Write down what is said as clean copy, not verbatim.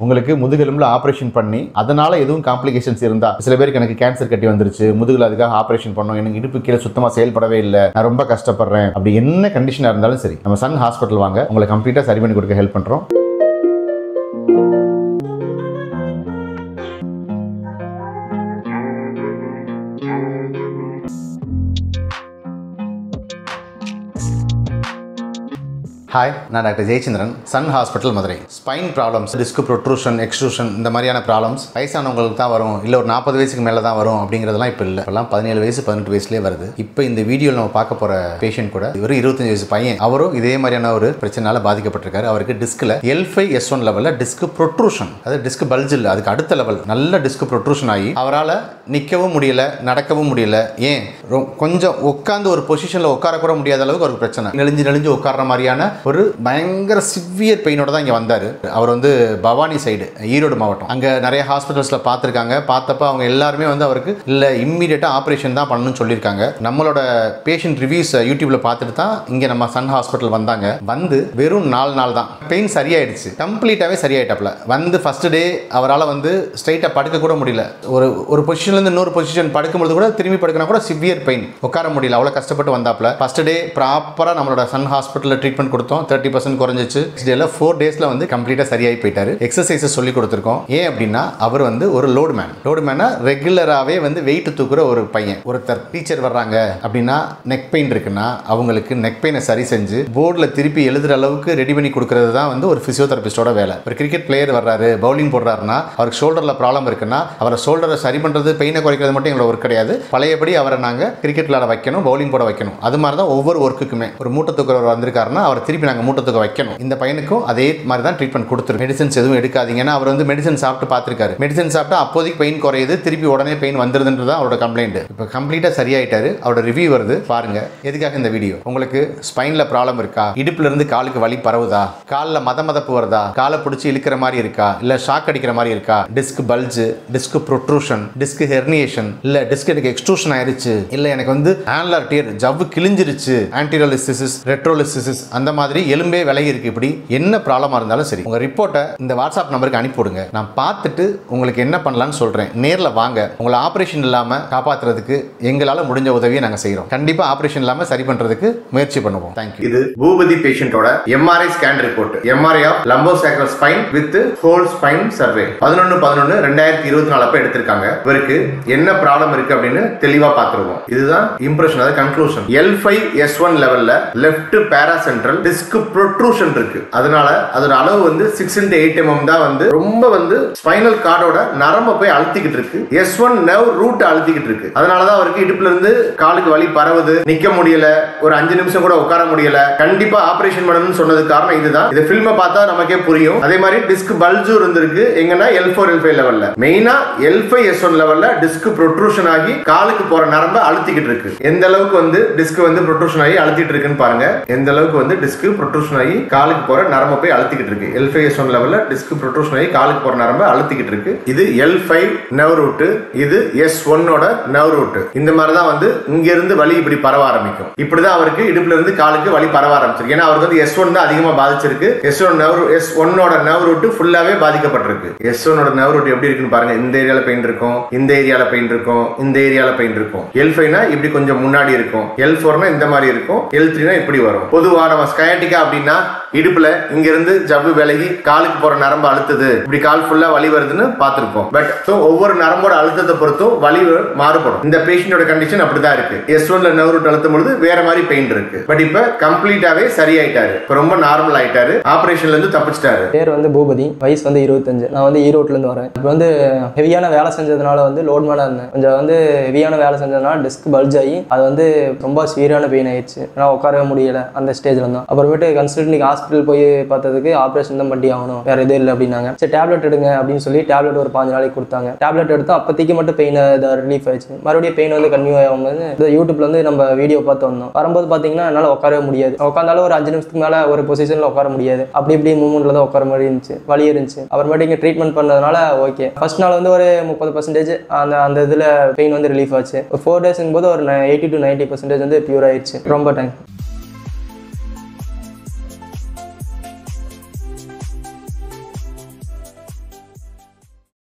உங்களுக்கு முதுகெலும்புல ஆபரேஷன் பண்ணி அதனால எதுவும் காம்ப்ளிகேஷன்ஸ் இருந்தா, சில பேருக்கு எனக்கு கேன்சர் கட்டி வந்துருச்சு, முதுகுல அதுக்காக ஆபரேஷன் பண்ணோம், எனக்கு இடுப்பு கீழே சுத்தமா செயல்படவே இல்லை, நான் ரொம்ப கஷ்டப்படுறேன், அப்படி என்ன கண்டிஷனா இருந்தாலும் சரி, நம்ம சன் ஹாஸ்பிட்டல் வாங்க, உங்களை கம்ப்ளீட்டா சரி பண்ணி கொடுக்க ஹெல்ப் பண்றோம். ஹாய், நான் doctor Jayachandran, Sun hospital Madurai. Spine problems, disc protrusion, extrusion, இந்த மாதிரியான ப்ராப்ளம்ஸ் வயசானவங்களுக்கு தான் வரும், இல்லை ஒரு 40 வயசுக்கு மேலே தான் வரும் அப்படிங்கிறதெல்லாம் இப்போ இல்லை. இப்போலாம் 17 வயசு 18 வயசுலேயே வருது. இப்போ இந்த வீடியோவில் நம்ம பார்க்க போகிற பேஷண்ட் கூட ஒரு 25 வயசு பையன், அவரும் இதே மாதிரியான ஒரு பிரச்சனையால் பாதிக்கப்பட்டிருக்காரு. அவருக்கு டிஸ்கில் L5S1 லெவலில் டிஸ்க் ப்ரொட்ரூஷன், அதாவது டிஸ்க் பல்ஜ் இல்லை, அதுக்கு அடுத்த லெவல் நல்ல டிஸ்க் ப்ரொட்ரூஷன் ஆகி அவரால் நிற்கவும் முடியல, நடக்கவும் முடியல, ஏன் கொஞ்சம் உட்காந்து ஒரு பொசிஷனில் உட்கார கூட முடியாத அளவுக்கு ஒரு பிரச்சனை, நெளிஞ்சு உட்கார்ற மாதிரியான ஒரு பயங்கர சிவியர் பெயினோட தான் இங்கே வந்தார். அவர் வந்து பவானி சைடு, ஈரோடு மாவட்டம். அங்கே நிறைய ஹாஸ்பிட்டல்ஸில் பார்த்துருக்காங்க. பார்த்தப்ப அவங்க எல்லாருமே வந்து அவருக்கு இல்லை இம்மீடியட்டாக ஆப்ரேஷன் தான் பண்ணணும்னு சொல்லியிருக்காங்க. நம்மளோட பேஷண்ட் ரிவ்யூஸ் யூடியூப்ல பார்த்துட்டு தான் இங்கே நம்ம சன் ஹாஸ்பிட்டல் வந்தாங்க. வந்து வெறும் 4 நாள் தான் பெயின் சரியாயிடுச்சு, கம்ப்ளீட்டாகவே சரியாயிட்டப்பல. வந்து ஃபர்ஸ்ட் டே அவரால் வந்து ஸ்ட்ரைட்டாக படுக்க கூட முடியல. ஒரு பொசிஷன்லேருந்து இன்னொரு பொசிஷன் படுக்கும்போது கூட திரும்பி படுக்கினா கூட சிவியர் பெயின், உட்கார முடியல, அவ்வளோ கஷ்டப்பட்டு வந்தாப்புல. ஃபர்ஸ்ட் டே ப்ராப்பராக நம்மளோட சன் ஹாஸ்பிட்டலில் ட்ரீட்மெண்ட் கொடுத்தோம். 30% குறைஞ்சிச்சு. 4 டேஸ்ல வந்து கம்ப்ளீட்டா சரியாகி போயிட்டாரு. எக்ஸசைசஸ் சொல்லி கொடுத்துருக்கோம். ஏன் அப்படின்னா அவர் வந்து ஒரு லோடுமேனா ரெகுலராகவே வந்து வெயிட் தூக்குற ஒரு பையன். ஒருத்தர் டீச்சர் வர்றாங்க அப்படின்னா நெக் பெயின் இருக்குன்னா அவங்களுக்கு நெக் பெயினை சரி செஞ்சு போர்டில் திருப்பி எழுதுற அளவுக்கு ரெடி பண்ணி கொடுக்கறது தான் வந்து ஒரு பிசியோதெரபிஸ்டோட வேலை. ஒரு கிரிக்கெட் பிளேயர் வர்றாரு, பவுலிங் போடுறாருன்னா அவருக்கு ஷோல்டர்ல ப்ராப்ளம் இருக்குன்னா அவரை ஷோல்டரை சரி பண்றது, பெயினை குறைக்கிறது மட்டும் எங்களோட ஒர்க் கிடையாது. பழையபடி அவரை நாங்கள் கிரிக்கெட் விளையாட வைக்கணும், பவுலிங் போட வைக்கணும். அது மாதிரி தான் ஒவ்வொரு ஒர்க்குக்குமே. ஒரு மூட்டை தூக்குறவர் வந்திருக்காருன்னா அவர் திருப்பி நாங்கள் மூட்டை தூக்க வைக்கணும். இந்த பையனுக்கும் அதே மாதிரி தான் ட்ரீட்மெண்ட் கொடுத்துருக்கு. மெடிசன்ஸ் எதுவும் எடுக்காதீங்கன்னா அவர் வந்து மெடிசன் சாப்பிட்டு பார்த்துருக்காரு. மெடிசன் சாப்பிட்டா அப்போதைக்கு பெயின் குறையுது, திருப்பி உடனே பெயின் வந்துருதுன்றது தான் அவரோட கம்ப்ளைண்ட். இப்போ கம்ப்ளீட்டாக சரியாயிட்டாரு. அவரோட ரிவ்யூ வருது பாருங்க. எதுக்காக இந்த வீடியோ? உங்களுக்கு ஸ்பைன்ல ப்ராப்ளம் இருக்கா, இடுப்புல இருந்து காலுக்கு வலி பரவுதா, காலில் மதப்பு வருதா, காலை பிடிச்சி இழுக்கிற மாதிரி இருக்கா, இல்லை ஷாக் அடிக்கிற மாதிரி இருக்கா, disk bulge, disk protrusion, disk herniation, இல்லை டிஸ்க் எனக்கு எக்ஸ்ட்ரூஷன் ஆயிருச்சு, இல்லை எனக்கு வந்து ஆன்லர் டியர் ஜவ்வு கிழிஞ்சிருச்சு, ஆன்டிரோலிசிஸ், ரெட்ரோலிசிஸ், அந்த மாதிரி எலும்பே விலகி இருக்கு. இப்படி என்ன ப்ராப்ளமா இருந்தாலும் சரி, உங்க ரிப்போர்ட்டை இந்த வாட்ஸ்அப் நம்பருக்கு அனுப்பிவிடுங்க. நான் பார்த்துட்டு உங்களுக்கு என்ன பண்ணலாம்னு சொல்றேன். நேரில் வாங்க. உங்களை ஆபரேஷன் இல்லாம காப்பாற்றுறதுக்கு எங்களால் முடிஞ்ச உதவியை நாங்கள் செய்யறோம். கண்டிப்பா ஆபரேஷன் இல்லாம சரி பண்றதுக்கு முயற்சி பண்ணுவோம். தேங்க்யூ. இது பூபதி பேஷண்டோட MRI scan report. MRI of lumbosacral spine with whole spine survey 11/11/2024 அப்ப எடுத்திருக்காங்க. இவருக்கு என்ன ப்ராப்ளம் இருக்கு அப்படின்னு தெளிவா பார்த்துருவோம். இதுதான் இம்ப்ரெஷன், அதாவது கன்க்ளூஷன். L5S1 லெவல்ல லெஃப்ட் பேராசென்ட்ரல் டிஸ்க் ப்ரொட்ரூஷன் இருக்கு. அதனால அதோட அளவு வந்து 6x8 mm தான் வந்து ரொம்ப வந்து ஸ்பைனல் கார்டோட நரம்பை போய் அழுத்திக்கிட்டு இருக்கு. S1 நர்வ் ரூட் அழுத்திக்கிட்டு இருக்கு. அதனாலதான் அவருக்கு இடுப்புல இருந்து காலுக்கு வலி பரவுது, நிக்க முடியல, ஒரு 5 நிமிஷம் கூட உட்கார முடியல. கண்டிப்பா ஆபரேஷன் பண்ணணும்னு சொன்னதுக்கு காரணம் இதுதான். இந்த ஃபில்மை பார்த்தா நமக்கே புரியும். அதே மாதிரி டிஸ்க் பல்ஜூர் இருந்திருக்கு. எங்கன்னா L4 L5 லெவல்ல, மெயினா L5S1 லெவல்ல டிஸ்க் ப்ரொட்ரூஷன் ஆகி காலுக்கு போற நரம்பை அழுத்திக்கிட்டு இருக்கு. எந்த அளவுக்கு வந்து டிஸ்க் வந்து ப்ரொட்ரூஷன் ஆகி அழுத்திட்டு இருக்குன்னு பாருங்க. எந்த அளவுக்கு வந்து டிஸ்க் ப்ரொட்ரூஷன் ஆகி காலுக்கு போற நரம்பை போய் அழுத்திக்கிட்டு இருக்கு. L5S1 லெவல்ல டிஸ்க் ப்ரொட்ரூஷன் ஆகி காலுக்கு போற நரம்பை அழுத்திக்கிட்டு இருக்கு. இது L5 நர்வ் ரூட், இது S1 ஓட நர்வ் ரூட். இந்த மாதிரி தான் வந்து இங்க இருந்து வலி இப்படி பரவ ஆரம்பிக்கும். இப்படிதான் அவருக்கு இடுப்புல இருந்து காலுக்கு வலி பரவ ஆரம்பிச்சிருக்கு. ஏன்னா அவருக்கு வந்து S1 தான் அதிகமா பாதிச்சிருக்கு. S1 ஓட நர்வ் ரூட் ஃபுல்லாவே பாதிக்கப்பட்டிருக்கு. S1 ஓட நர்வ் ரூட் எப்படி இருக்குன்னு பாருங்க. இந்த ஏரியால பெயின் இருக்கும், இந்த ஏரியால பெயின் இருக்கும், இந்த ஏரியால பெயின் இருக்கும். L5 னா இப்படி கொஞ்சம் முன்னாடி இருக்கும், L4 னா இந்த மாதிரி இருக்கும், L3 னா இப்படி வரும். பொதுவா நம்ம ஸ்கயாட்டிகா அப்படின்னா இடுப்புல இங்க இருந்து ஜவ்வு விலகி காலுக்கு போற நரம்பு அழுத்துது, இப்படி கால் ஃபுல்லா வலி வருதுன்னு பார்த்திருப்போம். பட் ஒவ்வொரு நரம்போட அழுத்தத்தை பொறுத்தும் வலி மாறுபடும். இந்த பேஷண்டோட கண்டிஷன் அப்படிதான் இருக்கு. S1 ல நர்வ் ரூட் அழுத்தும் பொழுது வேற மாதிரி பெயின் இருக்கு. பட் இப்ப கம்ப்ளீட்டாவே சரியாயிட்டாரு. இப்ப ரொம்ப நார்மல் ஆயிட்டாரு. ஆபரேஷன்ல இருந்து தப்பிச்சிட்டாரு. பேர் வந்து பூபதி, வயசு வந்து 25. நான் வந்து ஈரோட்ல இருந்து வரேன். இப்போ வந்து ஹெவியான வேலை செஞ்சதுனால வந்து லோட் மேல இருந்தேன். கொஞ்சம் வந்து ஹெவியான வேலை செஞ்சதுனால டிஸ்க் பல்ஜ் ஆகி அது வந்து ரொம்ப சிவியரான பெயின் ஆயிடுச்சு. நான் உட்காரவே முடியல அந்த ஸ்டேஜ்ல தான். அப்புறமேட்டு கன்சல்டன்ட் ஹாஸ்பிட்டல் போய் பார்த்ததுக்கு ஆப்ரேஷன் தான் பண்ணி ஆகணும், வேற எதுவும் இல்லை அப்படின்னாங்க. சரி டேப்லெட் எடுங்க அப்படின்னு சொல்லி டேப்லெட் ஒரு 5 நாளைக்கு கொடுத்தாங்க. டேப்லெட் எடுத்து அப்போதைக்கு மட்டும் பெயின் ரிலீஃப் ஆயிடுச்சு. மறுபடியும் பெயின் வந்து கன்டினியூ ஆகும்போது யூடியூப்ல வந்து நம்ம வீடியோ பார்த்து வந்தோம். வரும்போது பார்த்தீங்கன்னா என்னால் உட்காரவே முடியாது. உட்காந்தாலும் ஒரு 5 நிமிஷத்துக்கு மேலே ஒரு பொசிஷனில் உட்கார முடியாது. அப்படி இப்படி மூவ்மெண்ட்ல தான் உட்கார மாதிரி இருந்துச்சு, வலி இருந்துச்சு. அப்புறமேட்டு இங்கே ட்ரீட்மெண்ட் பண்ணதுனால ஓகே. ஃபர்ஸ்ட் நாள் வந்து ஒரு 30% அந்த இதில் பெயின் வந்து ரிலீஃப் ஆச்சு. ஒரு 4 டேஸ்ங்கும் போது ஒரு 80 to 90% வந்து பியூர் ஆயிடுச்சு. ரொம்ப தேங்க்ஸ்.